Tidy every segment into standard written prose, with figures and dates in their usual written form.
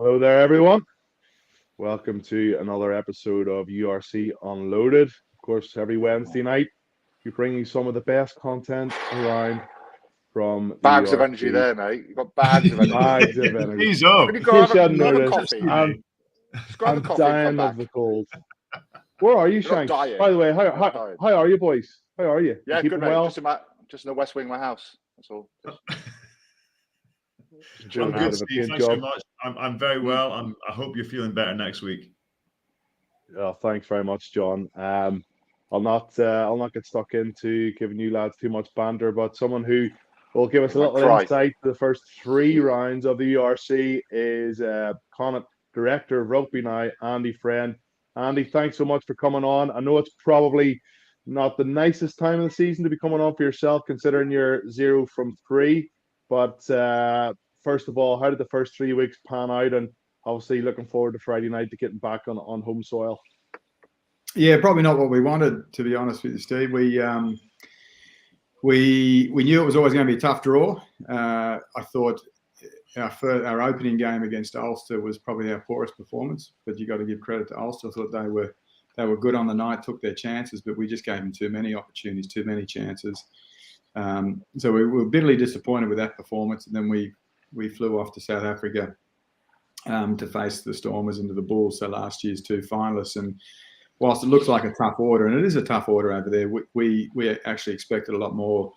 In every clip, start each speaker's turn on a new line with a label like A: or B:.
A: Hello there, everyone. Welcome to another episode of URC Unloaded. Of course, every Wednesday night, we bring you some of the best content around from the
B: Bags of
A: URC.
B: energy there, mate. You've got bags of energy.
A: Bags of energy.
C: He's up.
B: Can you go have a
A: Noticed,
B: coffee? Just go have a
A: I'm
B: coffee and come
A: dying
B: back.
A: of the cold. Where are you,
B: You're not
A: Shanks?
B: dying.
A: By the way,
B: You're not dying.
A: how are you, boys? How are you?
B: Yeah,
A: You
B: good,
A: keeping
B: mate.
A: well?
B: Just in the west wing of my house. That's all.
C: I'm
A: a bit
C: good,
A: of a
C: Steve.
A: paint
C: Thanks so
A: job.
C: much. I'm very well. I hope you're feeling better next week.
A: Thanks very much, John. I'll not get stuck into giving you lads too much banter, but someone who will give us a little insight to the first three rounds of the URC is Connacht Director of Rugby now, Andy Friend. Andy, thanks so much for coming on. I know it's probably not the nicest time of the season to be coming on for yourself, considering you're 0 from 3. But first of all, how did the first 3 weeks pan out? And obviously looking forward to Friday night to getting back on home soil.
D: Yeah, probably not what we wanted, to be honest with you, Steve. We knew it was always going to be a tough draw. I thought our opening game against Ulster was probably our poorest performance, but you got to give credit to Ulster. I thought they were good on the night, took their chances, but we just gave them too many opportunities, too many chances. So we were bitterly disappointed with that performance, and then we flew off to South Africa to face the Stormers and the Bulls, so last year's two finalists. And whilst it looks like a tough order, and it is a tough order over there, we actually expected a lot more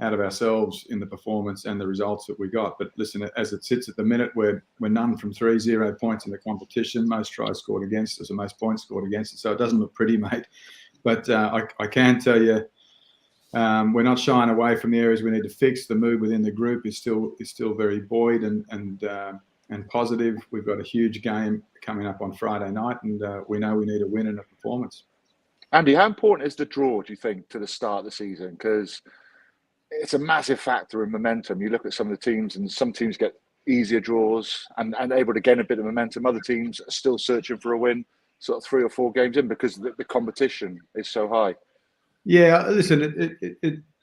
D: out of ourselves in the performance and the results that we got. But listen, as it sits at the minute, we're none from 3, 0 points in the competition, most tries scored against us and most points scored against us. So it doesn't look pretty, mate. But I can tell you, we're not shying away from the areas we need to fix. The mood within the group is still very buoyed and positive. We've got a huge game coming up on Friday night, and we know we need a win and a performance.
B: Andy, how important is the draw, do you think, to the start of the season? Because it's a massive factor in momentum. You look at some of the teams, and some teams get easier draws and able to gain a bit of momentum. Other teams are still searching for a win, sort of 3 or 4 games in, because the competition is so high.
D: Yeah, listen,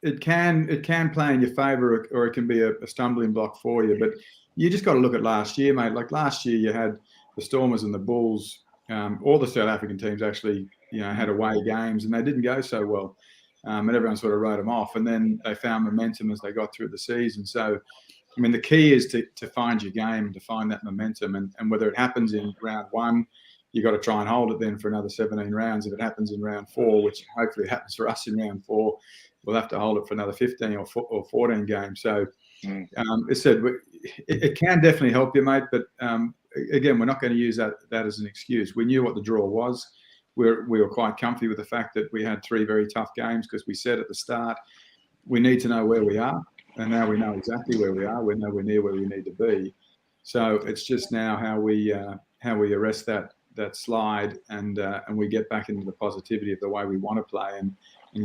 D: it can play in your favour, or it can be a stumbling block for you. But you just got to look at last year, mate. Like last year, you had the Stormers and the Bulls. All the South African teams actually, had away games, and they didn't go so well. And everyone sort of wrote them off. And then they found momentum as they got through the season. So, I mean, the key is to find your game and to find that momentum. And whether it happens in round 1, you got to try and hold it then for another 17 rounds. If it happens in round 4, which hopefully happens for us in round 4, we'll have to hold it for another 15 or 14 games. So, as I said, it can definitely help you, mate. But again, we're not going to use that as an excuse. We knew what the draw was. We were quite comfy with the fact that we had 3 very tough games, because we said at the start, we need to know where we are. And now we know exactly where we are. We know we're near where we need to be. So it's just now how we arrest that slide and we get back into the positivity of the way we want to play and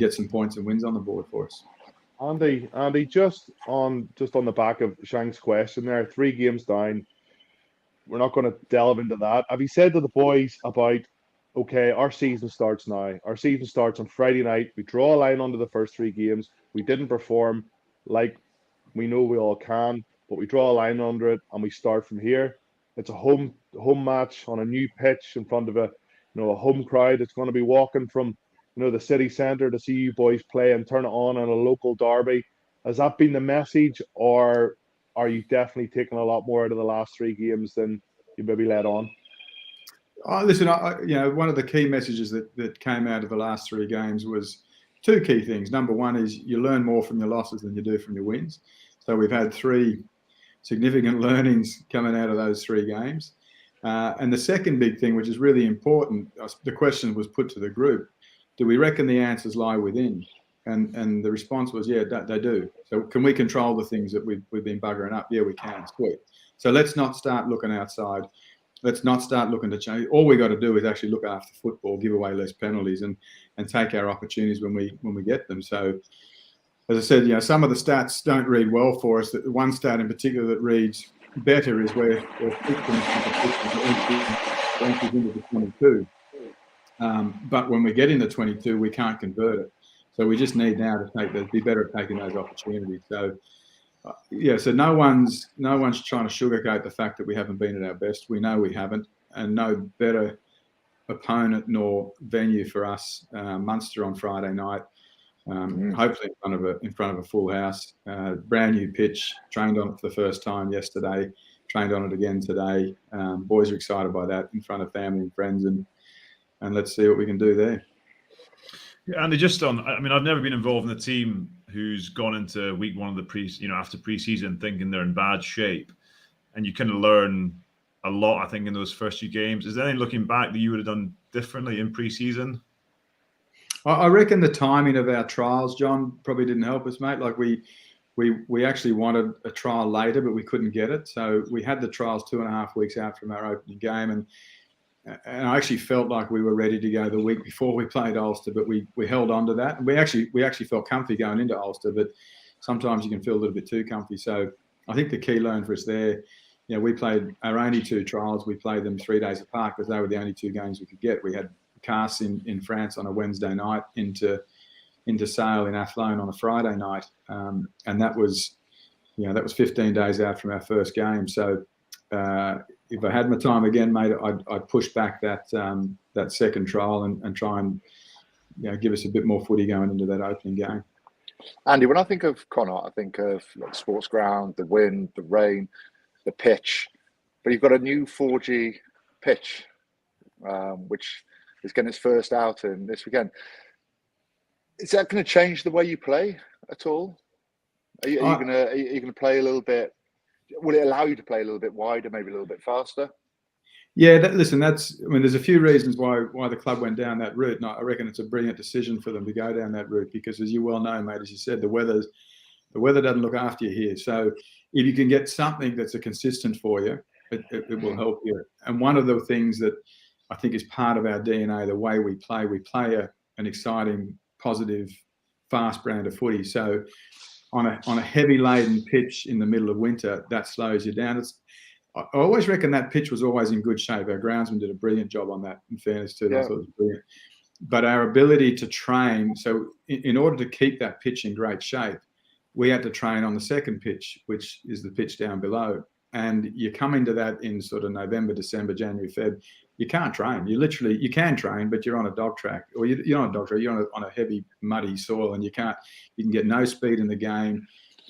D: get some points and wins on the board for us.
A: Andy, just on the back of Shank's question there, 3 games down. We're not going to delve into that. Have you said to the boys about, okay, our season starts now. Our season starts on Friday night. We draw a line under the first 3 games. We didn't perform like we know we all can, but we draw a line under it and we start from here. It's a home match on a new pitch in front of a home crowd. It's going to be walking from the city centre to see you boys play and turn it on in a local derby. Has that been the message, or are you definitely taking a lot more out of the last 3 games than you maybe let on?
D: Listen, one of the key messages that came out of the last 3 games was 2 key things. Number one is you learn more from your losses than you do from your wins. So we've had 3 significant learnings coming out of those 3 games. And the second big thing, which is really important, the question was put to the group: do we reckon the answers lie within? And the response was, yeah, they do. So can we control the things that we've been buggering up? Yeah, we can. Sweet. So let's not start looking outside. Let's not start looking to change. All we got to do is actually look after football, give away less penalties, and take our opportunities when we get them. So, as I said, some of the stats don't read well for us. The one stat in particular that reads better is where entries into the 22. But when we get in the 22, we can't convert it. So we just need now to be better at taking those opportunities. So Yeah, so no one's trying to sugarcoat the fact that we haven't been at our best. We know we haven't, and no better opponent nor venue for us. Munster on Friday night, hopefully in front of a full house. Brand new pitch. Trained on it for the first time yesterday. Trained on it again today. Boys are excited by that in front of family and friends, and let's see what we can do there.
C: Yeah, Andy, just on, I mean, I've never been involved in a team who's gone into week one of the after preseason thinking they're in bad shape, and you kind of learn a lot, I think, in those first few games. Is there anything looking back that you would have done differently in preseason?
D: I reckon the timing of our trials, John, probably didn't help us, mate. Like we actually wanted a trial later, but we couldn't get it. So we had the trials 2.5 weeks out from our opening game, and I actually felt like we were ready to go the week before we played Ulster, but we held on to that. And we actually felt comfy going into Ulster, but sometimes you can feel a little bit too comfy. So I think the key learn for us there, we played our only 2 trials. We played them 3 days apart because they were the only 2 games we could get. We had Cast in France on a Wednesday night into Sale in Athlone on a Friday night, and that was 15 days out from our first game. So if I had my time again, mate, I'd push back that second trial and try and give us a bit more footy going into that opening game.
B: Andy, when I think of Connacht, I think of sports ground, the wind, the rain, the pitch, but you've got a new 4G pitch, which is getting its first outing this weekend. Is that going to change the way you play at all? Are you going to play a little bit? Will it allow you to play a little bit wider, maybe a little bit faster?
D: Yeah, there's a few reasons why the club went down that route, and I reckon it's a brilliant decision for them to go down that route because, as you well know, mate, as you said, the weather doesn't look after you here. So if you can get something that's a consistent for you, it will help you. And one of the things that I think is part of our DNA, the way we play an exciting, positive, fast brand of footy. So on a heavy laden pitch in the middle of winter, that slows you down. I always reckon that pitch was always in good shape. Our groundsman did a brilliant job on that, in fairness to them.
B: Yeah.
D: I thought it was brilliant. But our ability to train, so in order to keep that pitch in great shape, we had to train on the second pitch, which is the pitch down below. And you come into that in sort of November, December, January, Feb, you can't train. You can train, but you're on a dog track, or you're on a dog track, you're on a heavy, muddy soil, and you can get no speed in the game.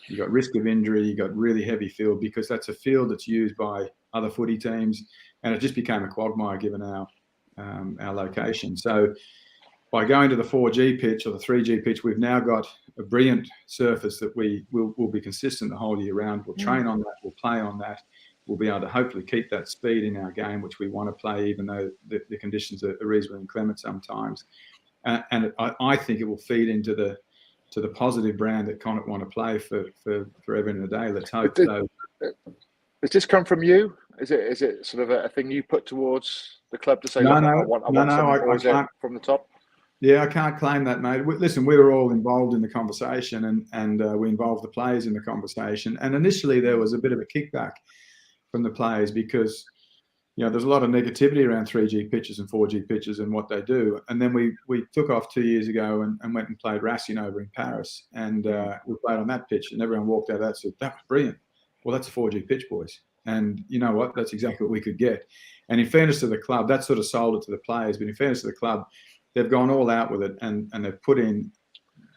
D: You've got risk of injury. You've got really heavy field because that's a field that's used by other footy teams, and it just became a quagmire given our location. So by going to the 4G pitch or the 3G pitch, we've now got a brilliant surface that will be consistent the whole year round. We'll train on that. We'll play on that. We'll be able to hopefully keep that speed in our game, which we want to play, even though the conditions are reasonably inclement sometimes. And I think it will feed into the positive brand that Connacht want to play for forever and a day. Let's hope. Does
B: this come from you? Is it sort of a thing you put towards the club to say,
D: I
B: can't from the top?
D: Yeah, I can't claim that, mate. Listen, we were all involved in the conversation, and we involved the players in the conversation. And initially, there was a bit of a kickback from the players because there's a lot of negativity around 3G pitches and 4G pitches and what they do. And then we took off 2 years ago and went and played Racing over in Paris, and we played on that pitch, and everyone walked out of that and said, that was brilliant. Well, that's a 4G pitch, boys. And you know what? That's exactly what we could get. And in fairness to the club, that sort of sold it to the players. But in fairness to the club, they've gone all out with it, and they've put in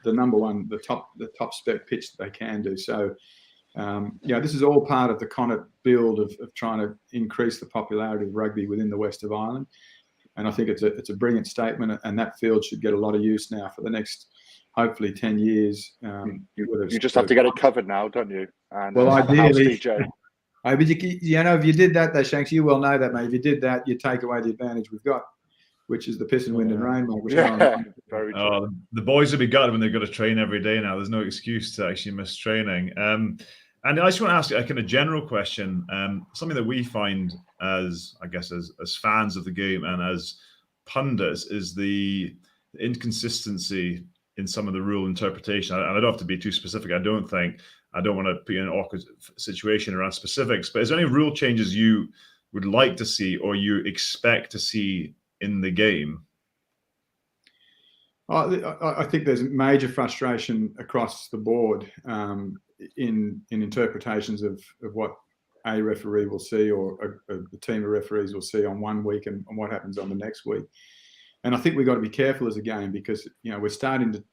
D: the number one, the top spec pitch that they can do. So, this is all part of the Connacht build of trying to increase the popularity of rugby within the west of Ireland. And I think it's a brilliant statement, and that field should get a lot of use now for the next, hopefully, 10 years.
B: You just have to get it covered now, don't you? And,
D: well, ideally,
B: DJ.
D: But if you did that, though, Shanks, you well know that, mate. If you did that, you take away the advantage we've got, which is the piss and wind and rain, mate.
B: Very true.
C: The boys will be gutted when they've got to train every day now. There's no excuse to actually miss training. And I just want to ask a kind of general question, something that we find as fans of the game and as pundits is the inconsistency in some of the rule interpretation. And I don't have to be too specific. I don't want to put you in an awkward situation around specifics, but is there any rule changes you would like to see or you expect to see in the game?
D: I think there's major frustration across the board in interpretations of what a referee will see or a team of referees will see on one week and what happens on the next week. And I think we've got to be careful as a game because, we're starting to,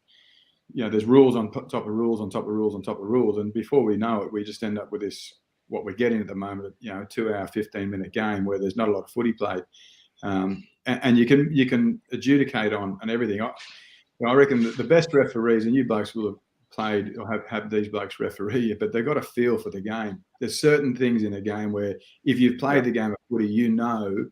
D: there's rules on top of rules on top of rules on top of rules. And before we know it, we just end up with this, what we're getting at the moment, a 2-hour, 15-minute game where there's not a lot of footy played. And you can adjudicate on everything. I reckon that the best referees, and you blokes will have played or have these blokes referee, but they've got a feel for the game. There's certain things in a game where if you've played the game of footy, you know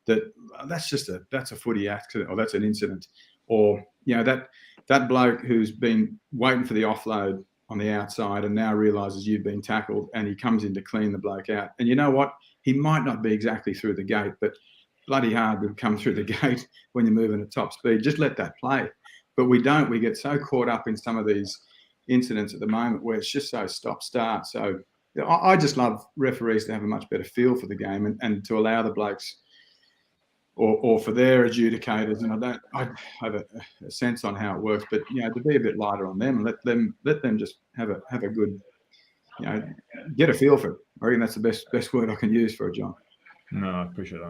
D: that that's a footy accident or that's an incident, or that bloke who's been waiting for the offload on the outside and now realises you've been tackled and he comes in to clean the bloke out. And you know what? He might not be exactly through the gate, but bloody hard to come through the gate when you're moving at top speed. Just let that play. But we don't. We get so caught up in some of these incidents at the moment where it's just so stop-start. So I just love referees to have a much better feel for the game and to allow the blokes or for their adjudicators, and I have a sense on how it works, but to be a bit lighter on them and let them just have a good, get a feel for it. I reckon that's the best word I can use for it, John.
C: No, I appreciate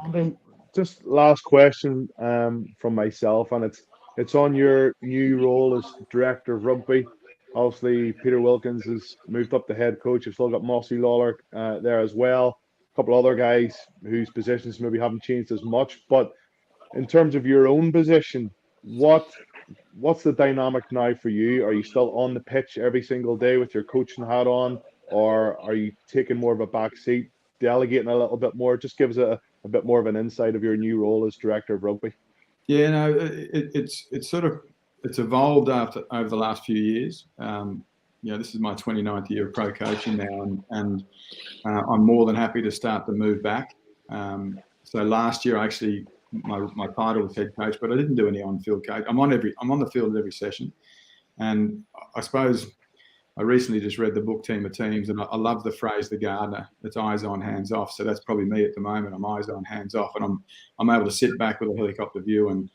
C: that.
A: Just last question from myself, and it's on your new role as Director of Rugby. Obviously, Peter Wilkins has moved up the head coach. You've still got Mossy Lawler there as well. A couple other guys whose positions maybe haven't changed as much. But in terms of your own position, what's the dynamic now for you? Are you still on the pitch every single day with your coaching hat on, or are you taking more of a back seat, delegating a little bit more? Just give us a bit more of an insight of your new role as Director of Rugby.
D: Yeah, no, it's evolved over the last few years. This is my 29th year of pro coaching now, and I'm more than happy to start the move back. So last year, actually, my title was head coach, but I didn't do any on-field coach. I'm on the field at every session, and I suppose I recently just read the book Team of Teams, and I love the phrase "the gardener." It's eyes on, hands off. So that's probably me at the moment. I'm eyes on, hands off, and I'm able to sit back with a helicopter view and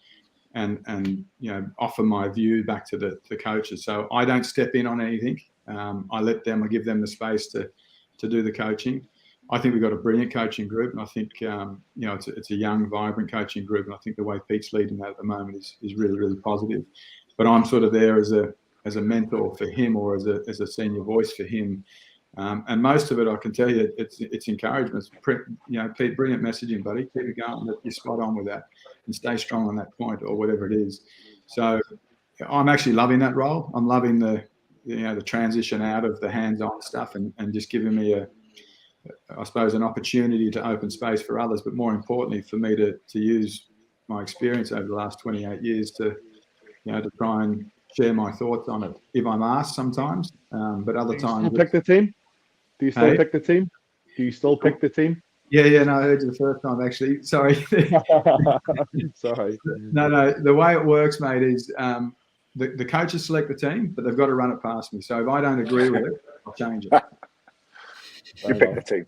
D: offer my view back to the coaches. So I don't step in on anything. I give them the space to do the coaching. I think we've got a brilliant coaching group, and I think it's a young, vibrant coaching group, and I think the way Pete's leading that at the moment is really, really positive. But I'm sort of there as a mentor for him, or as a senior voice for him. And most of it, I can tell you, it's encouragement. Pete, brilliant messaging, buddy. Keep it going. You're spot on with that, and stay strong on that point, or whatever it is. So I'm actually loving that role. I'm loving the transition out of the hands-on stuff and just giving me I suppose, an opportunity to open space for others, but more importantly for me to use my experience over the last 28 years to try and share my thoughts on it. If I'm asked sometimes, but other times.
A: Do you pick the team? Do you still pick the team? Do you still pick the team?
D: Yeah, no, I heard you the first time, actually. Sorry.
A: Sorry.
D: No, the way it works, mate, is the coaches select the team, but they've got to run it past me. So if I don't agree with it, I'll change it.
B: You pick the team.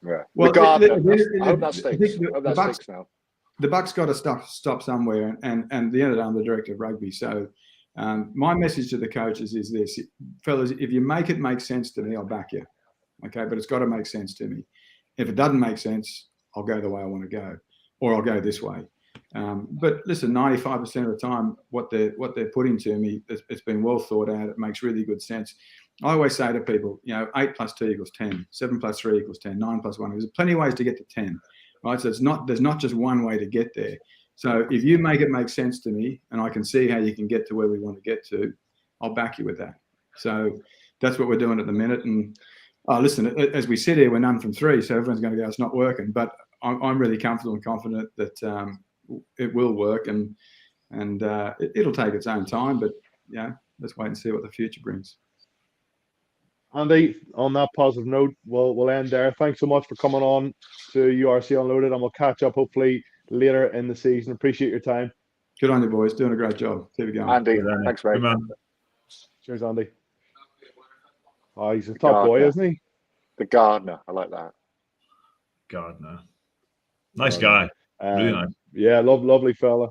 B: Yeah.
D: Well,
B: I hope that sticks now.
D: The buck's got to stop somewhere, and at the end of the day, I'm the Director of Rugby. So my message to the coaches is this: fellas, if you make it make sense to me, I'll back you. Okay, but it's got to make sense to me. If it doesn't make sense, I'll go the way I want to go, or I'll go this way. But listen, 95% of the time, what they're putting to me, it's been well thought out. It makes really good sense. I always say to people, 8 + 2 = 10, 7 + 3 = 10, 9 + 1. There's plenty of ways to get to 10, right? So there's not just one way to get there. So if you make it make sense to me, and I can see how you can get to where we want to get to, I'll back you with that. So that's what we're doing at the minute. And listen, as we sit here, we're none from 3, so everyone's going to go, it's not working. But I'm really comfortable and confident that it will work, and it'll take its own time. But let's wait and see what the future brings.
A: Andy, on that positive note, we'll end there. Thanks so much for coming on to URC Unloaded, and we'll catch up hopefully later in the season. Appreciate your time.
D: Good on you, boys. Doing a great job. Keep it going.
B: Andy, thanks, mate.
A: Cheers, Andy. Oh, he's a top boy, isn't he?
B: The gardener. I like that.
C: Gardener. Nice guy. Really nice.
A: Yeah, lovely fella.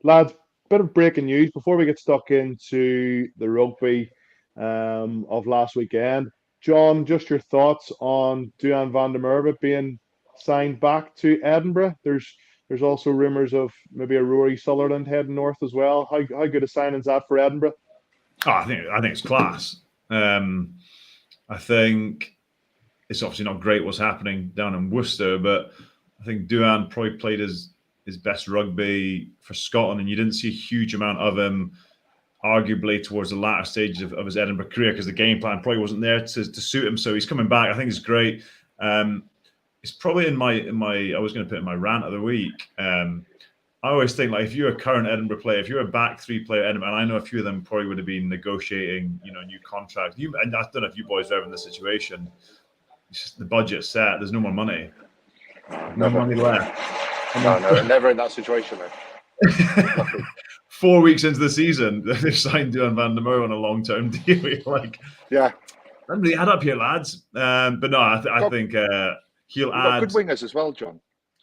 A: Lads, bit of breaking news before we get stuck into the rugby of last weekend. John, just your thoughts on Duhan van der Merwe being signed back to Edinburgh. There's also rumours of maybe a Rory Sutherland heading north as well. How good a signing's that for Edinburgh?
C: Oh, I think it's class. I think it's obviously not great what's happening down in Worcester, but I think Duhan probably played his best rugby for Scotland, and you didn't see a huge amount of him, arguably towards the latter stages of his Edinburgh career, because the game plan probably wasn't there to suit him. So he's coming back. I think it's great. It's probably in my I was going to put in my rant of the week. I always think, like, if you're a current Edinburgh player, if you're a back three player at Edinburgh, and I know a few of them probably would have been negotiating, new contracts. And I don't know if you boys are ever in this situation. It's just the budget's set. There's no more money. No money left.
B: No, never in that situation, though.
C: 4 weeks into the season, they've signed Duhan van der Merwe on a long-term deal. You're like,
B: yeah,
C: don't really add up here, lads. But no, I think he'll add
B: good wingers as well, John.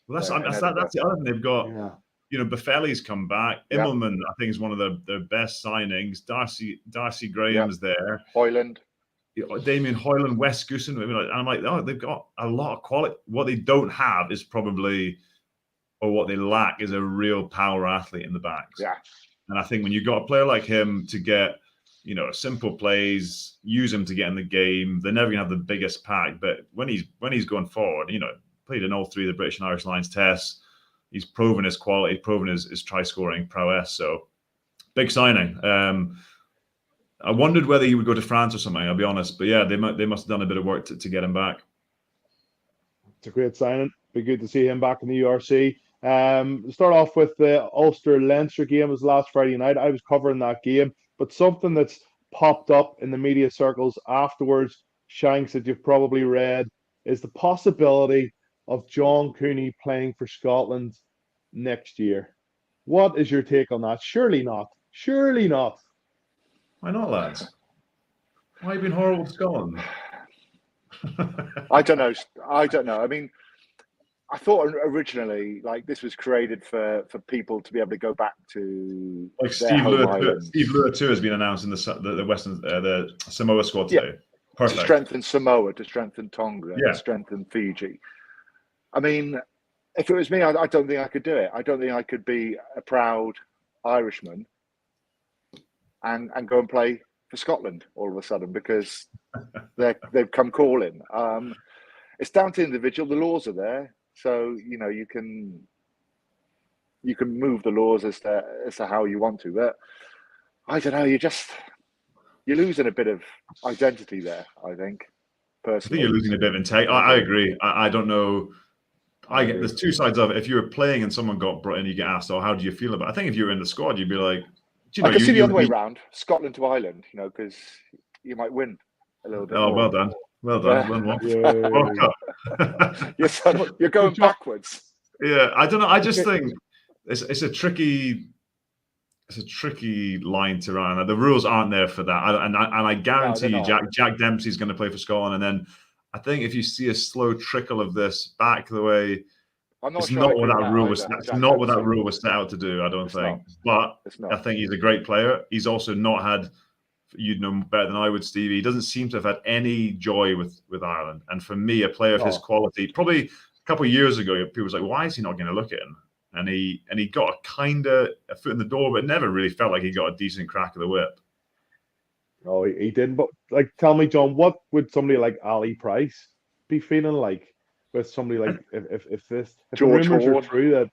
C: Well, that's the other thing they've got. Yeah. Buffelli's come back. Immelman, I think, is one of their best signings. Darcy Graham's there.
B: Hoyland.
C: Damien Hoyland, Wes Goosen. I'm like, oh, they've got a lot of quality. What they don't have is probably, or what they lack is a real power athlete in the backs.
B: Yeah.
C: And I think when you've got a player like him to get, simple plays, use him to get in the game, they're never going to have the biggest pack. But when he's going forward, played in all three of the British and Irish Lions tests, he's proven his quality, proven his try-scoring prowess. So big signing. I wondered whether he would go to France or something, I'll be honest. But yeah, they must have done a bit of work to get him back.
A: It's a great signing. Be good to see him back in the URC. Start off with the Ulster Leinster game. It was last Friday night. I was covering that game, but something that's popped up in the media circles afterwards, Shanks, that you've probably read, is the possibility of John Cooney playing for Scotland next year. What is your take on that? Surely not. Surely not.
C: Why not, lads? Why have you been horrible to Scotland?
B: I don't know. I mean, I thought originally, like, this was created for people to be able to go back to
C: like Steve Lua too has been announced in the Western the Samoa squad today.
B: Yeah.
C: Perfect.
B: To strengthen Samoa, to strengthen Tonga, to strengthen Fiji. I mean, if it was me, I don't think I could do it. I don't think I could be a proud Irishman and go and play for Scotland all of a sudden because they've come calling. It's down to the individual. The laws are there, so you can move the laws as to how you want to. But I don't know. You're losing a bit of identity there, I think. Personally,
C: I think you're losing a bit of integrity. I agree. I don't know. There's two sides of it. If you were playing and someone got brought in, you get asked, "Oh, how do you feel about it?" I think if you were in the squad, you'd be like,
B: I can see the other way around, Scotland to Ireland, because you might win a little bit.
C: Oh, more. Well done.
B: You're going backwards.
C: Yeah, I don't know. I just think it's a tricky line to run. The rules aren't there for that, and I guarantee you, Jack Dempsey's going to play for Scotland, and then I think if you see a slow trickle of this back the way. It's not what that rule was. That's not what that rule was set out to do. I don't think. But I think he's a great player. He's also not had. You'd know better than I would, Stevie. He doesn't seem to have had any joy with Ireland. And for me, a player of his quality, probably a couple of years ago, people was like, "Why is he not going to look at him?" And he got a foot in the door, but never really felt like he got a decent crack of the whip.
A: No, he didn't. But tell me, John, what would somebody like Ali Price be feeling like? With somebody like if the rumors are true that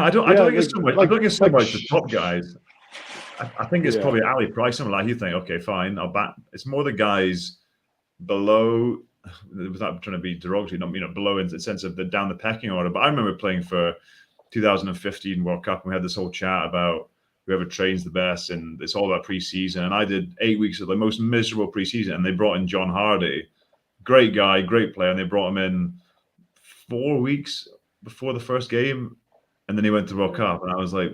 C: I don't think it's so much. I don't think it's so much the top guys. I think it's probably Ali Price. Something like you think, okay, fine, I'll back. It's more the guys below, without trying to be derogatory, not below in the sense of down the pecking order. But I remember playing for 2015 World Cup, and we had this whole chat about whoever trains the best, and it's all about preseason. And I did 8 weeks of the most miserable preseason, and they brought in John Hardy, great guy, great player, and they brought him in 4 weeks before the first game, and then he went to World Cup, and I was like,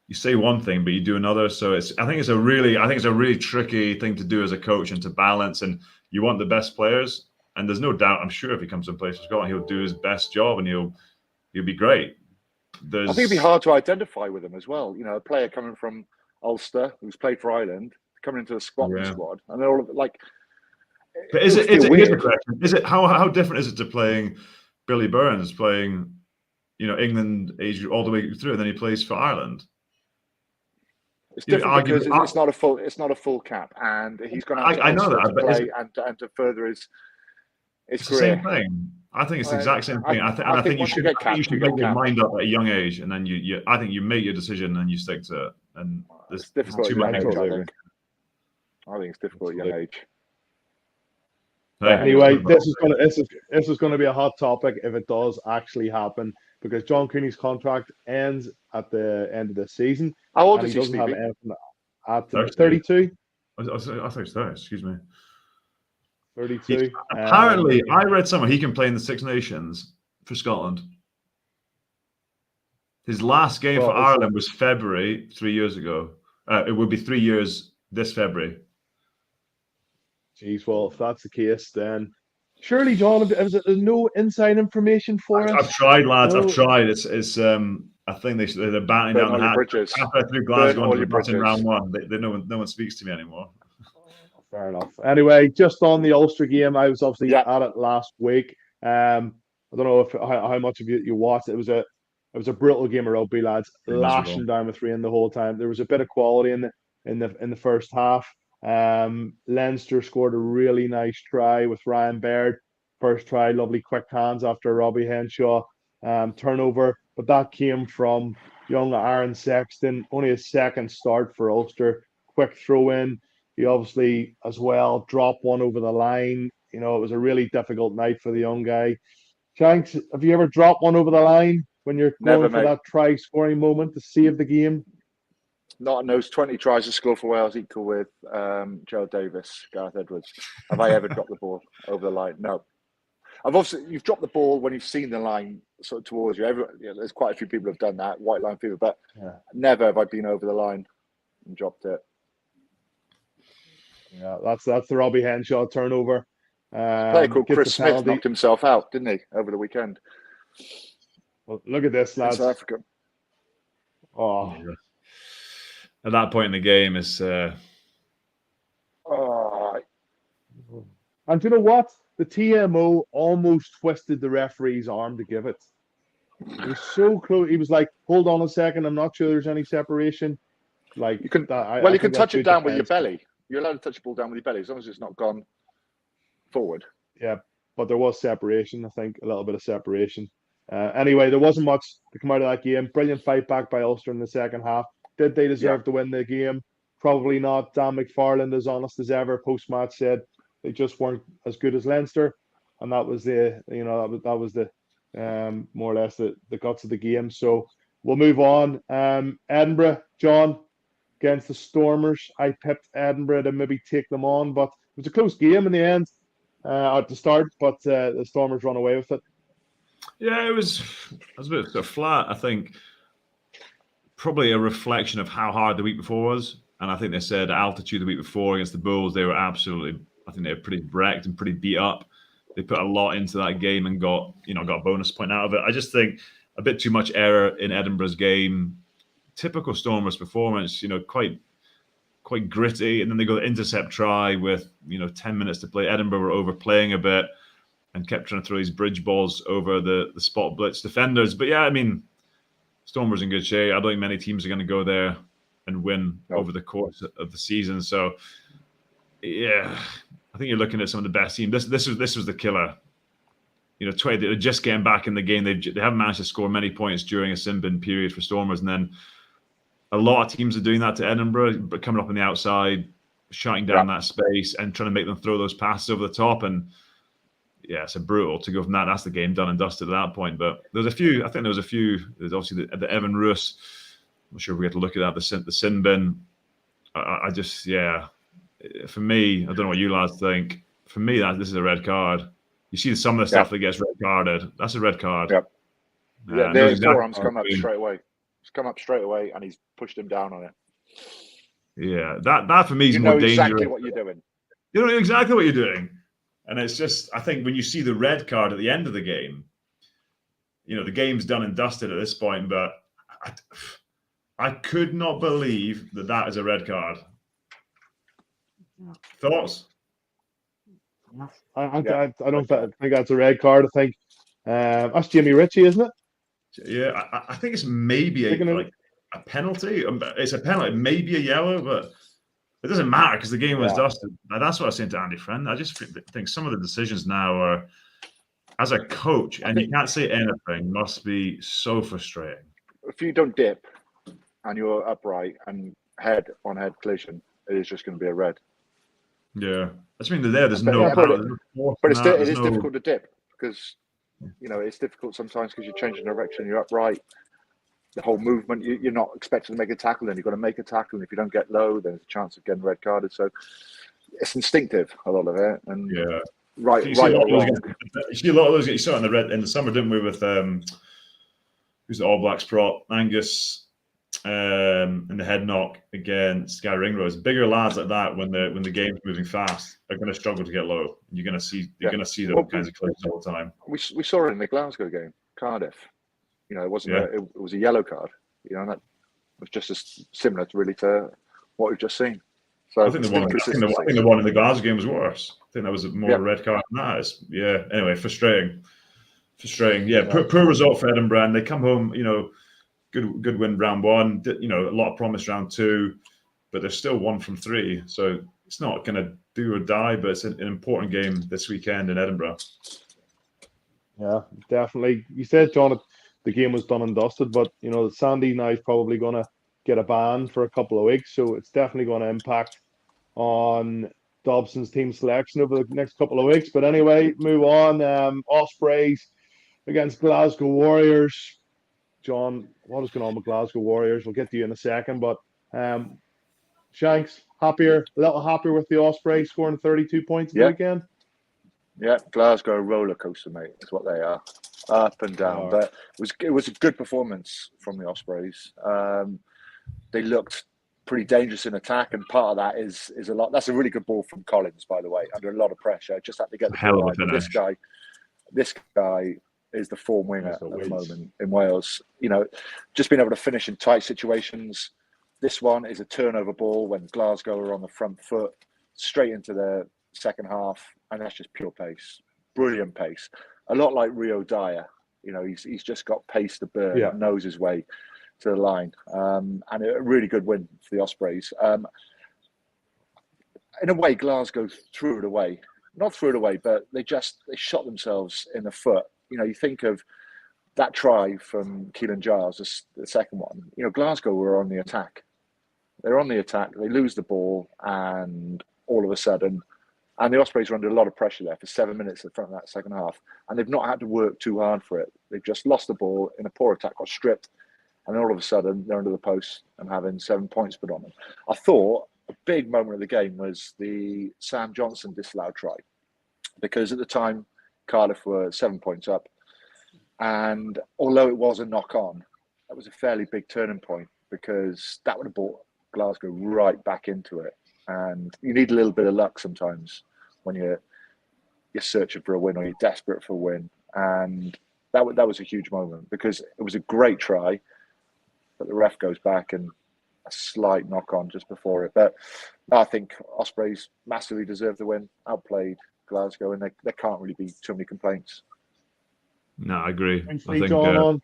C: you say one thing but you do another. So I think it's a really tricky thing to do as a coach and to balance. And you want the best players, and there's no doubt, I'm sure if he comes and plays for Scotland, he'll do his best job and he'll be great. there's.
B: I think it'd be hard to identify with him as well. You know, a player coming from Ulster who's played for Ireland coming into the Scotland squad, and they're all like.
C: But is it? Here's the question: is it how different is it to playing Billy Burns playing, England age all the way through, and then he plays for Ireland?
B: It's different because it's not a full cap, and he's going to have
C: I know that,
B: to play and to further his
C: it's
B: career.
C: The same thing. I think it's the exact same thing. I think you should make your mind up at a young age, and then I think you make your decision and you stick to it. And
B: it's difficult at young age. I think it's difficult at young age.
A: Anyway, this is going to be a hot topic if it does actually happen, because John Cooney's contract ends at the end of the season.
B: How old is
A: he?
B: Doesn't have
A: anything at 32.
C: I thought it was 30. Excuse me.
A: 32.
C: Apparently, I read somewhere he can play in the Six Nations for Scotland. His last game for Ireland was February 3 years ago. It would be 3 years this February.
A: Geez, well, if that's the case, then surely, John, there's no inside information for us.
C: I've tried, lads. I've tried. It's I think they're batting down the hatches. Halfway through Glasgow in round one. No one speaks to me anymore.
A: Fair enough. Anyway, just on the Ulster game, I was obviously at it last week. I don't know how much of you watched. It was a brutal game of rugby, lads. Lashing down with 3 in the whole time. There was a bit of quality in the first half. Leinster scored a really nice try with Ryan Baird. First try, lovely quick hands after Robbie Henshaw turnover, but that came from young Aaron Sexton. Only a second start for Ulster. Quick throw in. He obviously as well dropped one over the line. It was a really difficult night for the young guy. Shanks, have you ever dropped one over the line when you're going for that try scoring moment to save the game?
B: Not in those 20 tries to score for Wales, equal with Joe Davis, Gareth Edwards. Have I ever dropped the ball over the line? No. You've dropped the ball when you've seen the line sort of towards you. There's quite a few people who've done that, white line fever, but never have I been over the line and dropped it.
A: Yeah, that's the Robbie Henshaw turnover.
B: A player called Chris Smith knocked himself out, didn't he, over the weekend?
A: Well, look at this, lads.
B: South Africa.
A: Oh.
C: Yeah. At that point in the game, it's.
A: And you know what? The TMO almost twisted the referee's arm to give it. It was so close. He was like, "Hold on a second. I'm not sure there's any separation." Like
B: you can. You can touch it down with your belly. You're allowed to touch the ball down with your belly as long as it's not gone forward.
A: Yeah, but there was separation. I think a little bit of separation. Anyway, there wasn't much to come out of that game. Brilliant fight back by Ulster in the second half. Did they deserve to win the game? Probably not. Dan McFarland, as honest as ever, post-match said they just weren't as good as Leinster, and that was the more or less the guts of the game. So we'll move on. Edinburgh, John, against the Stormers. I picked Edinburgh to maybe take them on, but it was a close game in the end at the start, but the Stormers run away with it.
C: Yeah, it was a bit sort of flat, I think. Probably a reflection of how hard the week before was. And I think they said altitude the week before against the Bulls, they were pretty wrecked and pretty beat up. They put a lot into that game and got a bonus point out of it. I just think a bit too much error in Edinburgh's game. Typical Stormers performance, quite gritty. And then they got the intercept try with, 10 minutes to play. Edinburgh were overplaying a bit and kept trying to throw these bridge balls over the spot blitz defenders. But yeah, Stormers in good shape. I don't think many teams are going to go there and win over the course of the season. So, yeah, I think you're looking at some of the best teams. This was the killer. 20. They're just getting back in the game. They haven't managed to score many points during a sin bin period for Stormers, and then a lot of teams are doing that to Edinburgh, but coming up on the outside, shutting down that space and trying to make them throw those passes over the top. And yeah, it's brutal to go from that. That's the game done and dusted at that point. But there's a few. I think there was a few. There's obviously the Evan Roos. I'm not sure if we get to look at that. The sin bin. I just For me, I don't know what you lads think. For me, this is a red card. You see some of the stuff that gets red carded. That's a red card.
B: Yep. There's forearms come up straight away. He's come up straight away and he's pushed him down on it.
C: Yeah, that for me is more dangerous.
B: You know exactly what you're doing.
C: You know exactly what you're doing. And it's just, I think when you see the red card at the end of the game, the game's done and dusted at this point, but I could not believe that is a red card. Thoughts?
A: I don't think that's a red card. I think that's Jimmy Ritchie, isn't it?
C: Yeah, I think it's maybe a penalty. It's a penalty, maybe a yellow, but it doesn't matter because the game was dusted. Now, that's what I was saying to Andy Friend. I just think some of the decisions now are, as a coach, and you can't say anything, must be so frustrating.
B: If you don't dip and you're upright and head-on-head collision, it is just going to be a red.
C: Yeah, that's mean there's no.
B: But it is difficult to dip because it's difficult sometimes because you're changing direction, you're upright. The whole movement, you're not expected to make a tackle, then you've got to make a tackle, and if you don't get low, there's a chance of getting red carded. So it's instinctive, a lot of it, and right or wrong.
C: You see a lot of those. You saw it in the summer, didn't we? With who's the All Blacks prop, Angus, in the head knock against Gary Ringrose. Bigger lads like that, when the game's moving fast, are going to struggle to get low. You're going to see those kinds of collisions all the time.
B: We saw it in the Glasgow game, Cardiff. It wasn't. It was a yellow card. And that was just as similar to what we've just seen. So
C: I think the one in the Glasgow game was worse. I think that was more a red card than that. Anyway, frustrating. Yeah, poor result for Edinburgh, and they come home. Good win round one. A lot of promise round two, but they're still 1 from 3. So it's not going to do or die, but it's an important game this weekend in Edinburgh.
A: Yeah, definitely. You said, John, the game was done and dusted, but Sandy now is probably going to get a ban for a couple of weeks, so it's definitely going to impact on Dobson's team selection over the next couple of weeks. But anyway, move on. Ospreys against Glasgow Warriors. John, what is going on with Glasgow Warriors? We'll get to you in a second, but Shanks, a little happier with the Ospreys scoring 32 points in the weekend?
B: Yeah, Glasgow roller coaster, mate, is what they are. Up and down. But it was a good performance from the Ospreys. They looked pretty dangerous in attack, and part of that is a lot. That's a really good ball from Collins, by the way, under a lot of pressure. Just had to get the ball right. This guy is the form winger at the moment in Wales. Just being able to finish in tight situations. This one is a turnover ball when Glasgow are on the front foot, straight into the second half, and that's just pure pace. Brilliant pace. A lot like Rio Dyer. He's just got pace to burn, knows his way to the line. And a really good win for the Ospreys. In a way, Glasgow threw it away. Not threw it away, but they shot themselves in the foot. You think of that try from Keelan Giles, the second one. Glasgow were on the attack. They're on the attack. They lose the ball, and all of a sudden, and the Ospreys were under a lot of pressure there for 7 minutes in front of that second half, and they've not had to work too hard for it. They've just lost the ball in a poor attack, got stripped, and all of a sudden they're under the post and having 7 points put on them. I thought a big moment of the game was the Sam Johnson disallowed try, because at the time Cardiff were 7 points up, and although it was a knock-on, that was a fairly big turning point, because that would have brought Glasgow right back into it. And you need a little bit of luck sometimes when you're searching for a win or you're desperate for a win. And that was a huge moment, because it was a great try, but the ref goes back and a slight knock-on just before it. But I think Ospreys massively deserve the win, outplayed Glasgow, and there can't really be too many complaints.
C: No, I agree.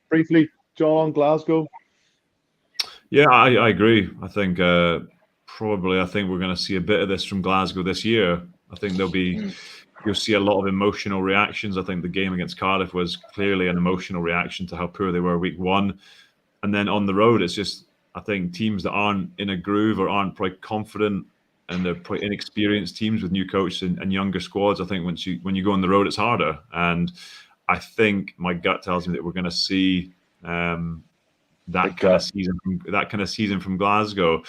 A: Briefly, John, Glasgow.
C: Yeah, I agree. I think we're going to see a bit of this from Glasgow this year. I think you'll see a lot of emotional reactions. I think the game against Cardiff was clearly an emotional reaction to how poor they were week one. And then on the road, it's just, I think teams that aren't in a groove or aren't quite confident, and they're quite inexperienced teams with new coaches and younger squads, I think when you go on the road, it's harder. And I think my gut tells me that we're going to see that kind of season from Glasgow.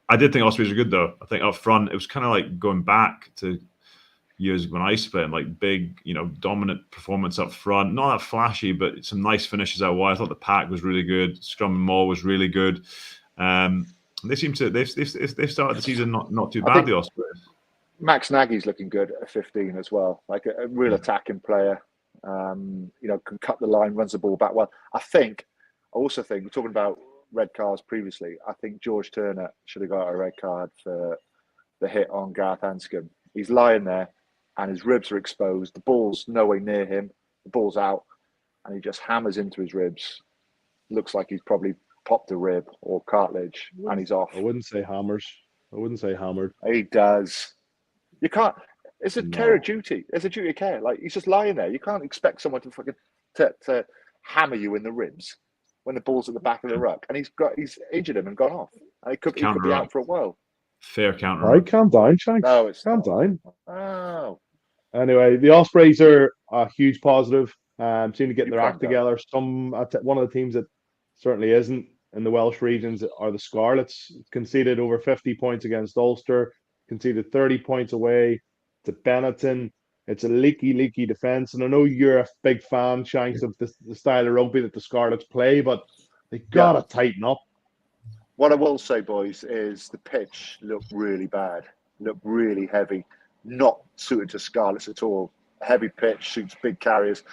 C: I did think Ospreys were good, though. I think up front, it was kind of like going back to years when I split, like big, dominant performance up front. Not that flashy, but some nice finishes out wide. I thought the pack was really good. Scrum and maul was really good. They've started the season not too bad, the Ospreys.
B: Max Nagy's looking good at 15 as well, like a real attacking player. Can cut the line, runs the ball back well. I also think, we're talking about red cards previously, I think George Turner should have got a red card for the hit on Gareth Anscombe. He's lying there and his ribs are exposed. The ball's nowhere near him. The ball's out and he just hammers into his ribs. Looks like he's probably popped a rib or cartilage and he's off.
A: I wouldn't say hammers. I wouldn't say hammered.
B: He does. You can't. It's a care of duty. It's a duty of care. Like, he's just lying there. You can't expect someone to fucking to hammer you in the ribs when the ball's at the back of the ruck, and he's injured him and gone off, and he could be out for a while.
C: Fair counter.
A: All right, calm down, Shanks.
B: No, it's
A: calm down.
B: Oh.
A: Anyway, the Ospreys are a huge positive. Seem to get their act together. One of the teams that certainly isn't in the Welsh regions are the Scarlets. Conceded over 50 points against Ulster. Conceded 30 points away to Benetton. It's a leaky defence. And I know you're a big fan, Shanks, of the style of rugby that the Scarlets play, but they got to tighten up.
B: What I will say, boys, is the pitch looked really bad. Looked really heavy. Not suited to Scarlets at all. Heavy pitch, suits big carriers.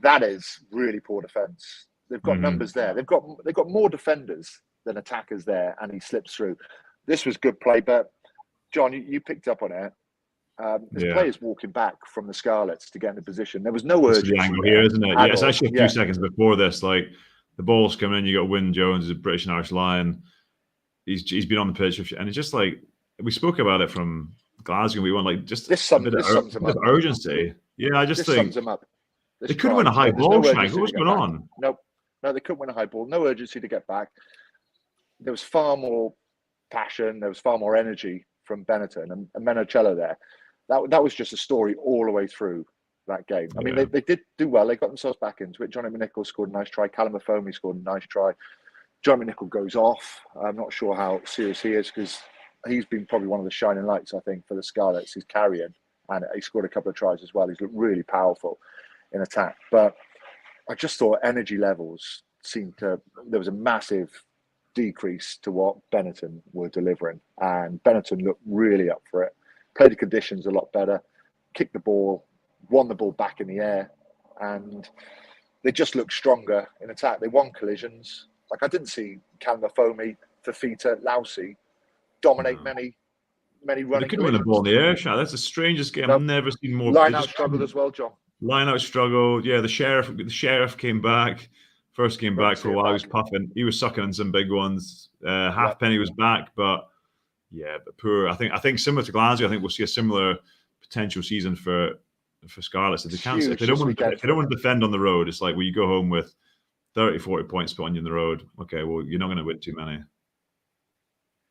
B: That is really poor defence. They've got numbers there. They've got more defenders than attackers there, and he slips through. This was good play, but John, you picked up on it. There's players walking back from the Scarlets to get in the position. There was no urgency.
C: The angle here, isn't it? Yeah, it's actually a few seconds before this. Like, the ball's coming in, you got Wyn Jones, who's a British and Irish Lion. He's been on the pitch, and it's just like, we spoke about it from Glasgow. We want, like, just a bit of urgency. Yeah, I just think
B: sums him up.
C: They couldn't win a high ball, Shank. What was going on?
B: No, they couldn't win a high ball. No urgency to get back. There was far more passion. There was far more energy from Benetton and Menocello there. That was just a story all the way through that game. I mean, they did do well. They got themselves back into it. Johnny McNichol scored a nice try. Callum Mafomi scored a nice try. Johnny McNichol goes off. I'm not sure how serious he is because he's been probably one of the shining lights, I think, for the Scarlets. He's carrying, and he scored a couple of tries as well. He's looked really powerful in attack. But I just thought energy levels there was a massive decrease to what Benetton were delivering. And Benetton looked really up for it. Played the conditions a lot better, kicked the ball, won the ball back in the air, and they just looked stronger in attack. They won collisions. Like, I didn't see Calmafomi, Fafita, Lousy dominate many running.
C: They couldn't win the ball in the air, Shah. That's the strangest game. I've never seen more.
B: Line-out struggled as well, John.
C: Line-out struggled. Yeah, the sheriff came back. First came back for a while. He was puffing. He was sucking on some big ones. Halfpenny was back, but poor. I think similar to Glasgow. I think we'll see a similar potential season for Scarlets. If they don't want to defend on the road, it's like, well, you go home with 30, 40 points put on you on the road. Okay, well, you're not going to win too many.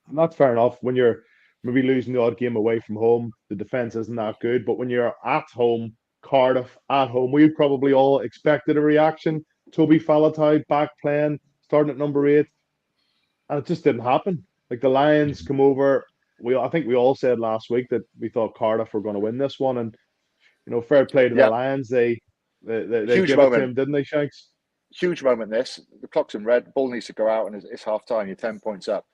A: And that's fair enough. When you're maybe losing the odd game away from home, the defense isn't that good. But when you're at home, Cardiff at home, we probably all expected a reaction. Toby Faletau back playing, starting at number 8, and it just didn't happen. Like, the Lions come over. I think we all said last week that we thought Cardiff were going to win this one, and fair play to the Lions. They gave it to him, didn't they, Shanks?
B: Huge moment. This, the clock's in red. Ball needs to go out, and it's half time. You're 10 points up,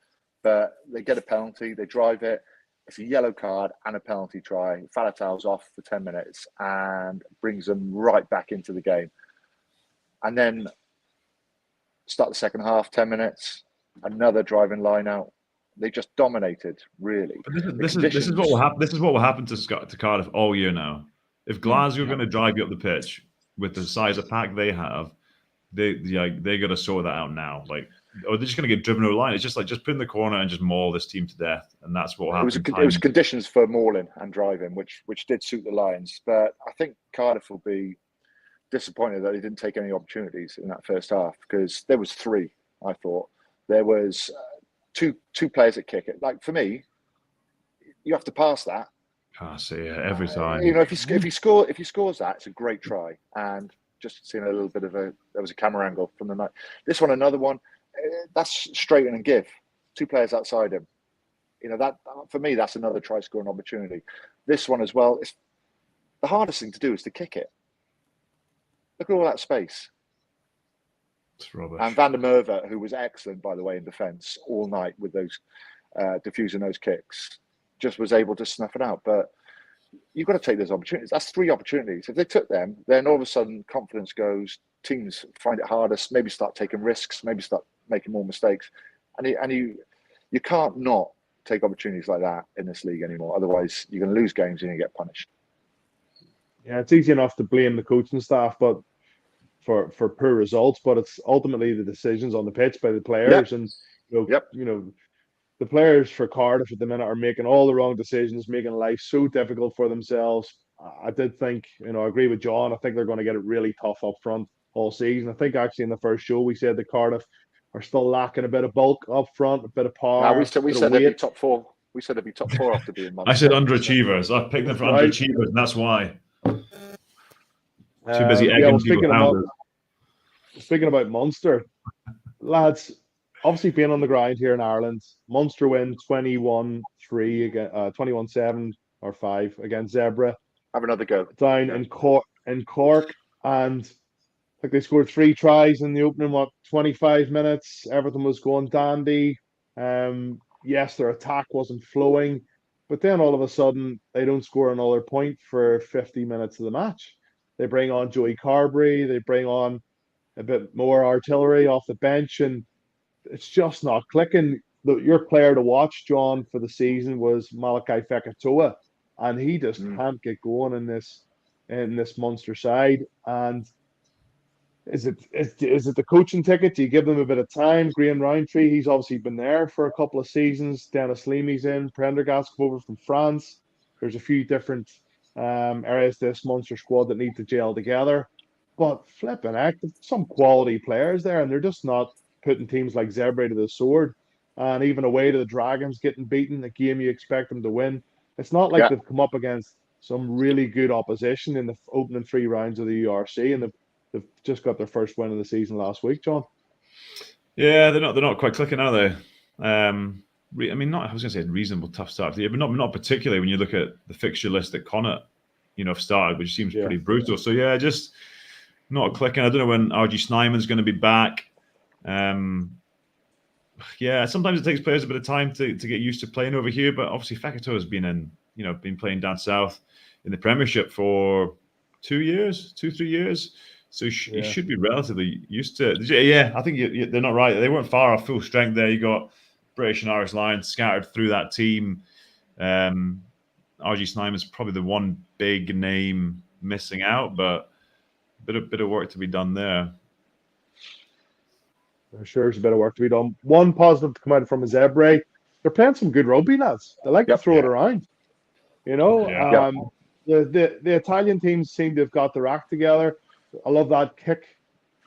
B: but they get a penalty. They drive it. It's a yellow card and a penalty try. Faletau's off for 10 minutes and brings them right back into the game. And then start the second half, 10 minutes, another driving line out. They just dominated, really.
C: But this is what will happen. This is what will happen to Cardiff all year now. If Glasgow are going to drive you up the pitch with the size of pack they have, they got to sort that out now. Like, or they're just going to get driven over the line. It's just like, just put in the corner and just maul this team to death, and that's what will happen.
B: It was conditions for mauling and driving, which did suit the Lions. But I think Cardiff will be disappointed that they didn't take any opportunities in that first half, because there was 3. I thought there was two players that kick it. Like, for me, you have to pass that.
C: Pass it every time.
B: If he scores that, it's a great try. And just seeing a little bit of there was a camera angle from the night. This one, another one. That's straighten and give. 2 players outside him. That, for me, that's another try scoring opportunity. This one as well. It's the hardest thing to do is to kick it. Look at all that space.
C: It's rubbish.
B: And Van der Merwe, who was excellent, by the way, in defence all night with those diffusing those kicks, just was able to snuff it out. But you've got to take those opportunities. That's 3 opportunities. If they took them, then all of a sudden confidence goes. Teams find it harder. Maybe start taking risks. Maybe start making more mistakes. And you can't not take opportunities like that in this league anymore. Otherwise, you're going to lose games and you get punished.
A: Yeah, it's easy enough to blame the coaching staff, but for poor results. But it's ultimately the decisions on the pitch by the players, and the players for Cardiff at the minute are making all the wrong decisions, making life so difficult for themselves. I did think, I agree with John. I think they're going to get it really tough up front all season. I think actually in the first show we said that Cardiff are still lacking a bit of bulk up front, a bit of power.
B: We said they'd be top 4. We said they'd be top 4 after being Munster.
C: I said underachievers. I picked them for underachievers, and that's why. Too busy egging people out.
A: Speaking about Munster, lads, obviously being on the grind here in Ireland, Munster win 21-3 again, 21-7 or 5 against Zebra.
B: Have another go
A: down in Cork, and I think they scored 3 tries in the opening 25 minutes. Everything was going dandy. Yes, their attack wasn't flowing, but then all of a sudden they don't score another point for 50 minutes of the match. They bring on Joey Carberry. They bring on a bit more artillery off the bench, and it's just not clicking. Your player to watch, John, for the season was Malachi Fekitoa, and he just can't get going in this Munster side. And is it the coaching ticket? Do you give them a bit of time? Graham Roundtree, he's obviously been there for a couple of seasons. Dennis Leamy's in. Prendergast come over from France. There's a few different areas to this Munster squad that need to gel together. But flipping heck, some quality players there, and they're just not putting teams like Zebra to the sword. And even away to the Dragons getting beaten, a game you expect them to win. It's not like they've come up against some really good opposition in the opening 3 rounds of the URC, and they've just got their first win of the season last week, John.
C: Yeah, they're not quite clicking, are they? I mean, I was going to say reasonable tough start to the year, but not particularly when you look at the fixture list that Connacht, have started, which seems pretty brutal. So yeah, just not clicking. I don't know when RG Snyman's going to be back. Yeah, sometimes it takes players a bit of time to get used to playing over here, but obviously Fekitoa has been playing down south in the Premiership for 3 years. So he should be relatively used to it. Yeah, I think they're not right. They weren't far off full strength there. You got British and Irish Lions scattered through that team. RG Snyman's probably the one big name missing out, but a bit of work to be done there.
A: I'm sure there's a bit of work to be done. One positive to come out from Zebra, they're playing some good rugby, lads. They like to throw it around. The Italian teams seem to have got their act together. I love that kick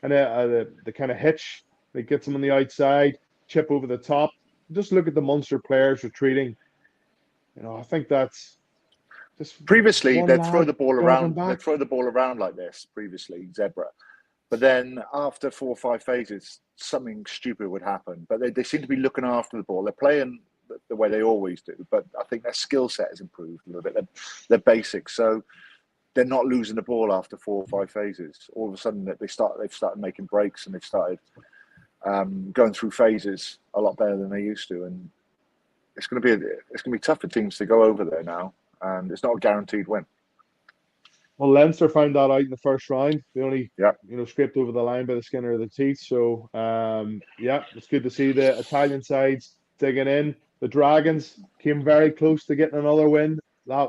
A: and the kind of hitch that gets them on the outside, chip over the top. Just look at the Munster players retreating. I think that's just
B: previously they'd throw the ball around. They'd throw the ball around like this. Previously, Zebra. But then after 4 or 5 phases, something stupid would happen. But they seem to be looking after the ball. They're playing the way they always do. But I think their skill set has improved a little bit. They're basic. So they're not losing the ball after 4 or 5 phases. All of a sudden they've started making breaks, and they've started going through phases a lot better than they used to. And it's going to be tough for teams to go over there now. And it's not a guaranteed win.
A: Well, Leinster found that out in the first round. They only, scraped over the line by the skin of the teeth. So, it's good to see the Italian sides digging in. The Dragons came very close to getting another win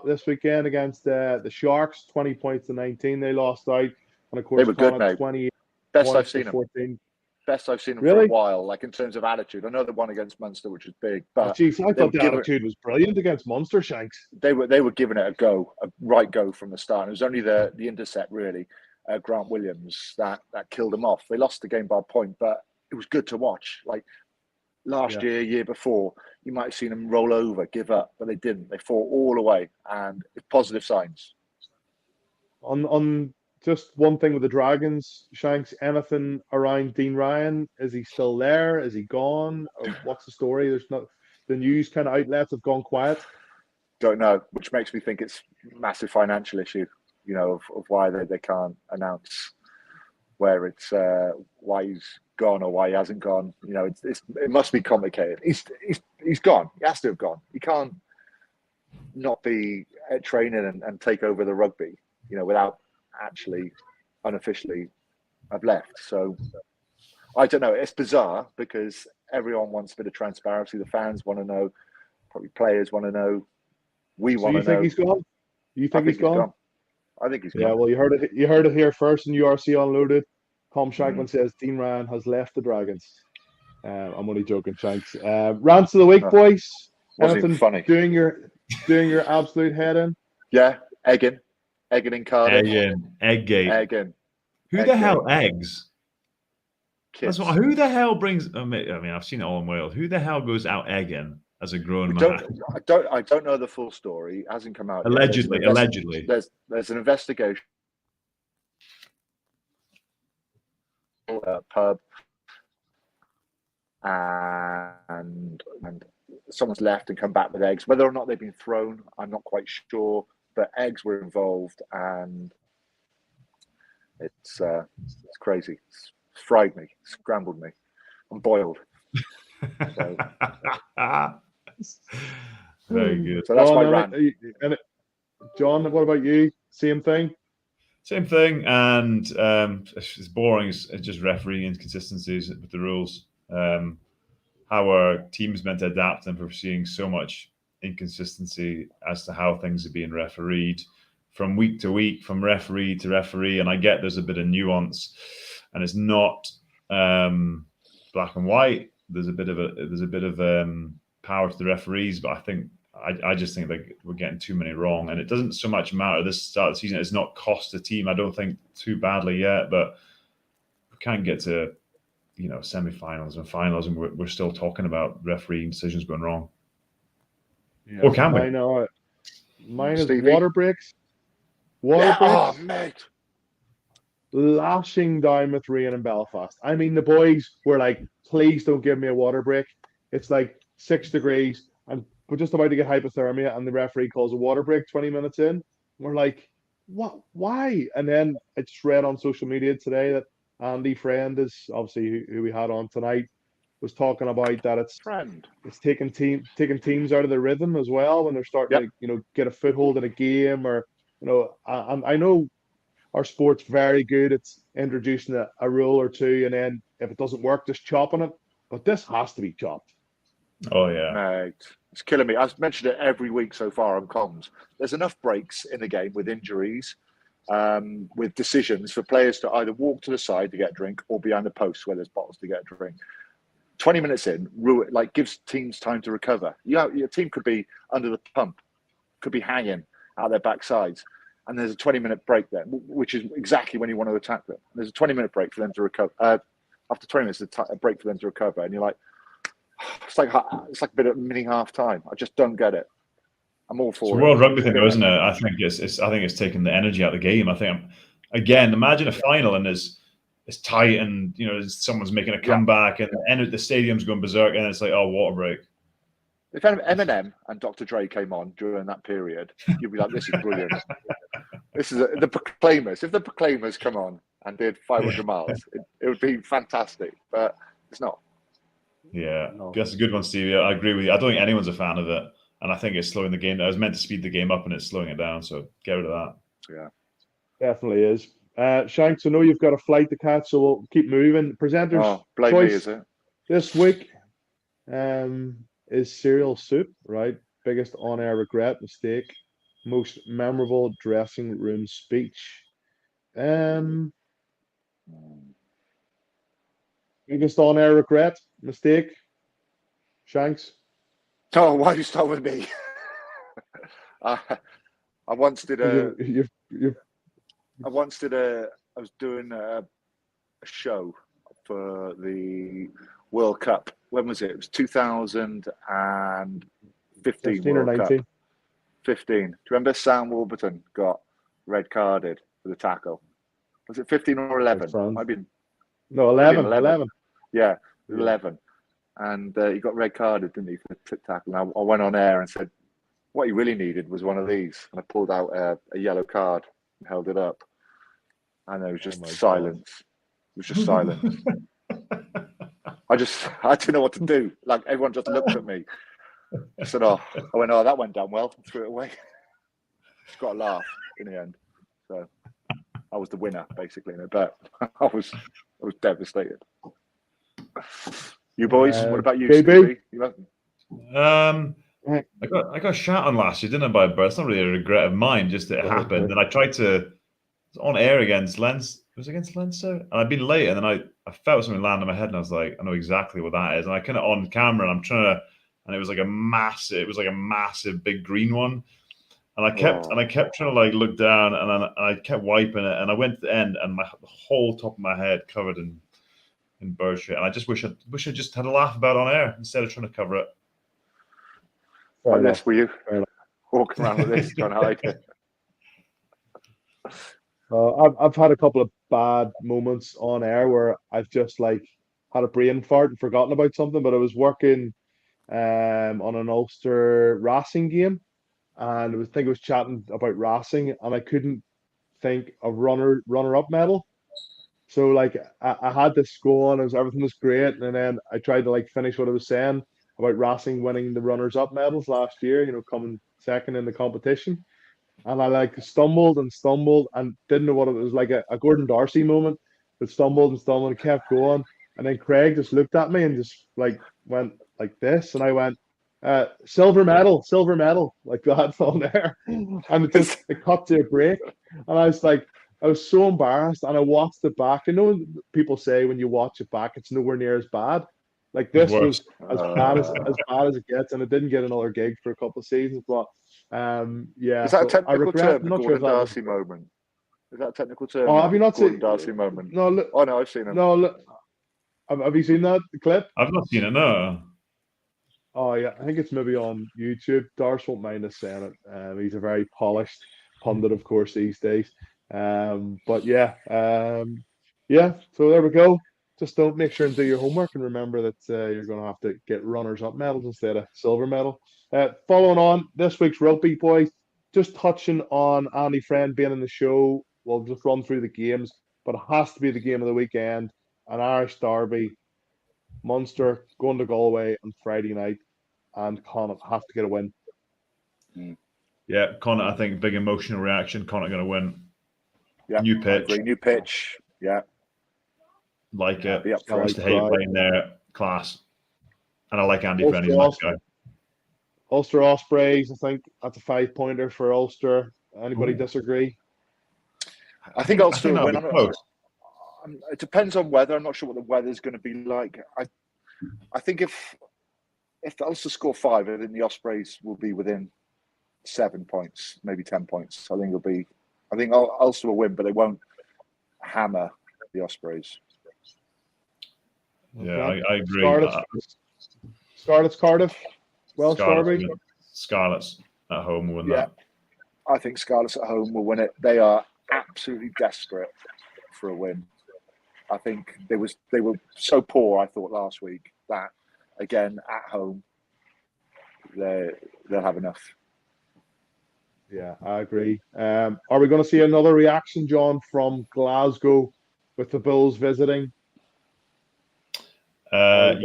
A: this weekend against the Sharks, 20 points to 19. They lost out, and of course,
B: they were good, mate.
A: 28
B: Best I've seen
A: 14.
B: them. Best I've seen them
A: really?
B: For a while, like in terms of attitude. I know they won against Munster, which was big, but
A: I thought the attitude was brilliant against Munster, Shanks.
B: They were giving it a right go from the start. It was only the intercept, really, Grant Williams, that killed them off. They lost the game by a point, but it was good to watch. Like last year before, you might have seen them roll over, give up, but they didn't. They fought all the way, and it's positive signs.
A: On just one thing with the Dragons, Shanks, anything around Dean Ryan? Is he still there? Is he gone? Or what's the story? There's not, the news kind of outlets have gone quiet.
B: Don't know, which makes me think it's a massive financial issue, of why they can't announce where it's why he's gone or why he hasn't gone. It must be complicated. He's gone. He has to have gone. not be at training and take over the rugby, without actually unofficially have left. So I don't know. It's bizarre because everyone wants a bit of transparency. The fans want to know. Probably players want to know. We want to know.
A: You think he's gone? You think he's gone?
B: I think he's gone.
A: Yeah, well, you heard it here first in URC Unloaded. Tom Shanklin says Dean Ryan has left the Dragons. I'm only joking, Shanks. Rants of the week, boys.
B: Wasn't even funny.
A: Doing your absolute head in?
B: Yeah, egging in Cardiff.
C: Egging. Who the hell eggs?
B: Kids.
C: Who the hell brings? I mean, I've seen it all in Wales. Who the hell goes out egging as a grown man?
B: I don't know the full story. It hasn't come out
C: allegedly.
B: Yet. Allegedly, there's an investigation. Pub, and someone's left and come back with eggs. Whether or not they've been thrown, I'm not quite sure. But eggs were involved, and it's crazy. It's fried me, scrambled me, I'm boiled. So.
C: Very good.
B: So that's my rant.
A: John, what about you? Same thing?
C: Same thing, and it's boring. It's just refereeing inconsistencies with the rules. How our team's meant to adapt, and we're seeing so much inconsistency as to how things are being refereed from week to week, from referee to referee. And I get there's a bit of nuance, and it's not black and white. There's a bit of power to the referees, but I just think that we're getting too many wrong, and it doesn't so much matter. This start of the season, it's not cost the team, I don't think, too badly yet, but we can't get to semi-finals and finals, and we're still talking about refereeing decisions going wrong.
A: Yeah,
C: or can we?
A: I know. Mine is
B: Stevie?
A: water breaks.
B: Oh, mate.
A: Lashing down with rain in Belfast. I mean, the boys were like, please don't give me a water break. It's like 6 degrees and we're just about to get hypothermia, and the referee calls a water break 20 minutes in. We're like, what? Why? And then I just read on social media today that Andy Friend is obviously who we had on tonight, was talking about that it's taking teams out of the rhythm as well when they're starting to get a foothold in a game, or and I know our sport's very good. It's introducing a rule or two, and then if it doesn't work, just chopping it. But this has to be chopped.
C: Oh yeah,
B: mate, it's killing me. I've mentioned it every week so far on comms. There's enough breaks in the game with injuries, with decisions for players to either walk to the side to get a drink or behind the post where there's bottles to get a drink. 20 minutes in, gives teams time to recover. Your team could be under the pump, could be hanging out their backsides, and there's a 20-minute break there, which is exactly when you want to attack them. There's a 20-minute break for them to recover. After 20 minutes, a break for them to recover, and you're like, it's like a bit of mini half time. I just don't get it. I'm all for it.
C: It's a World Rugby thing, though, isn't it? I think it's taking the energy out of the game. I think again, imagine a final and it's tight, and someone's making a comeback, and the stadium's going berserk, and it's like, oh, water break.
B: If Eminem and Dr. Dre came on during that period, you'd be like, this is brilliant. This is the Proclaimers. If the Proclaimers come on and did 500 miles, it would be fantastic, but it's not.
C: Yeah, that's a good one, Stevie. I agree with you. I don't think anyone's a fan of it, and I think it's slowing the game. I was meant to speed the game up, and it's slowing it down. So get rid of that.
B: Yeah,
A: definitely is. Shanks, I know you've got a flight to catch, so we'll keep moving. Presenters' choice
B: is it?
A: This week is cereal soup, right? Biggest on-air regret, mistake, most memorable dressing room speech. Biggest on-air regret, mistake, Shanks.
B: Oh, why do you start with me? I once did a. I was doing a show for the World Cup. When was it? It was 2015 World
A: 19.
B: Cup. 15. Do you remember Sam Warburton got red carded for the tackle? Was it 15 or 11? Might be.
A: No, 11.
B: Yeah, 11. And he got red carded, didn't he, for the tackle? And I went on air and said, what he really needed was one of these. And I pulled out a yellow card and held it up. And there was just silence. It was just silence. I didn't know what to do. Like, everyone just looked at me. I said, "Oh," I went, "Oh, that went down well." Threw it away. Just got a laugh in the end. So I was the winner basically in a bet. I was devastated. You boys, what about you,
A: KB?
B: Stevie?
C: I got shot on last year, didn't I? By birth. It's not really a regret of mine, just that it happened. And I tried to on air against Leinster. It was against Leinster, and I'd been late, and then I felt something land on my head, and I was like, I know exactly what that is. And I kind of on camera, and I'm trying to, and it was like a massive big green one. And I kept trying to like look down, and I kept wiping it, and I went to the end, and the whole top of my head covered in bird shit. And I just wish I just had a laugh about it on air instead of trying to cover it.
B: Like this, were you walking around with this trying to hide it?
A: I've had a couple of bad moments on air where I've just like had a brain fart and forgotten about something. But I was working on an Ulster racing game, and I think I was chatting about racing, and I couldn't think of runner-up medal. So like I had this go on, everything was great, and then I tried to like finish what I was saying about racing winning the runners-up medals last year, coming second in the competition. And I like stumbled and didn't know what it was, like a Gordon Darcy moment, but stumbled and kept going. And then Craig just looked at me and just like went like this, and I went, silver medal, like that on there. And it cut to a break. And I was so embarrassed, and I watched it back. I know people say when you watch it back, it's nowhere near as bad. Like this was as bad as it gets, and it didn't get another gig for a couple of seasons. But yeah,
B: is that a technical term?
A: I'm not
B: Gordon
A: sure
B: Darcy moment. Is that a technical term?
A: Oh, have you not
B: Gordon
A: seen
B: Darcy moment?
A: No, look,
B: oh no, I've seen it.
A: No, look, have you seen that clip?
C: I've not seen it. No.
A: Oh yeah, I think it's maybe on YouTube. Darcy won't mind us saying it. He's a very polished pundit, of course, these days. But yeah. So there we go. Just don't make sure and do your homework, and remember that you're going to have to get runners-up medals instead of silver medal. Following on this week's rugby, boys, just touching on Andy Friend being in the show. We'll just run through the games, but it has to be the game of the weekend, an Irish derby. Munster going to Galway on Friday night, and Connacht have to get a win.
C: Yeah, Connacht, I think, big emotional reaction. Connacht going to win.
B: Yeah,
C: new
B: pitch. Yeah.
C: Like it.
B: I
C: used to hate playing there. Class. And I like Andy Friend. He's a nice guy.
A: Ulster Ospreys, I think that's a 5-pointer for Ulster. Anybody disagree?
B: I think Ulster will win. It depends on weather. I'm not sure what the weather's going to be like. I think if the Ulster score 5, I think the Ospreys will be within 7 points, maybe 10 points. I think Ulster will win, but they won't hammer the Ospreys.
C: Yeah, I agree.
A: Scarlets, Cardiff, Welsh derby.
C: Scarlets at home will win that.
B: I think Scarlets at home will win it. They are absolutely desperate for a win. I think they were so poor, I thought, last week, that again at home they'll have enough.
A: Yeah, I agree. Are we going to see another reaction, John, from Glasgow with the Bulls visiting?
C: Yeah,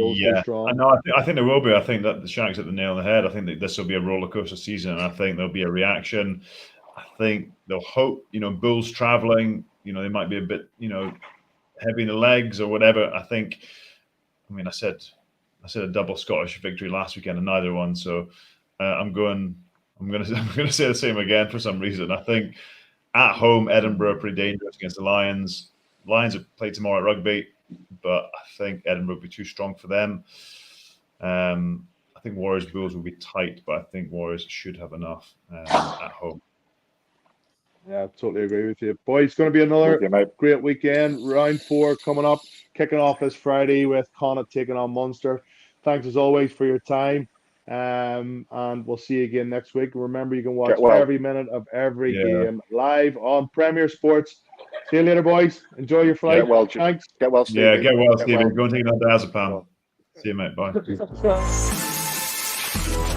C: I think there will be. I think that the Sharks hit the nail on the head. I think that this will be a roller coaster season, and I think there'll be a reaction. I think they'll hope, Bulls traveling, they might be a bit, heavy in the legs or whatever. I said a double Scottish victory last weekend and neither one. So I'm going to say the same again for some reason. I think at home, Edinburgh are pretty dangerous against the Lions. Lions have played tomorrow at rugby, but I think Edinburgh will be too strong for them. I think Warriors Bulls will be tight, but I think Warriors should have enough at home.
A: Yeah, I totally agree with you. Boys, it's going to be another great weekend. Round 4 coming up, kicking off this Friday with Connacht taking on Munster. Thanks as always for your time. And we'll see you again next week. Remember, you can watch every minute of every game live on Premier Sports. See you later, boys. Enjoy your flight. Thanks.
B: Get well, Stephen.
C: Yeah, get well, Stephen. Go and take another diazepam. See you, mate. Bye.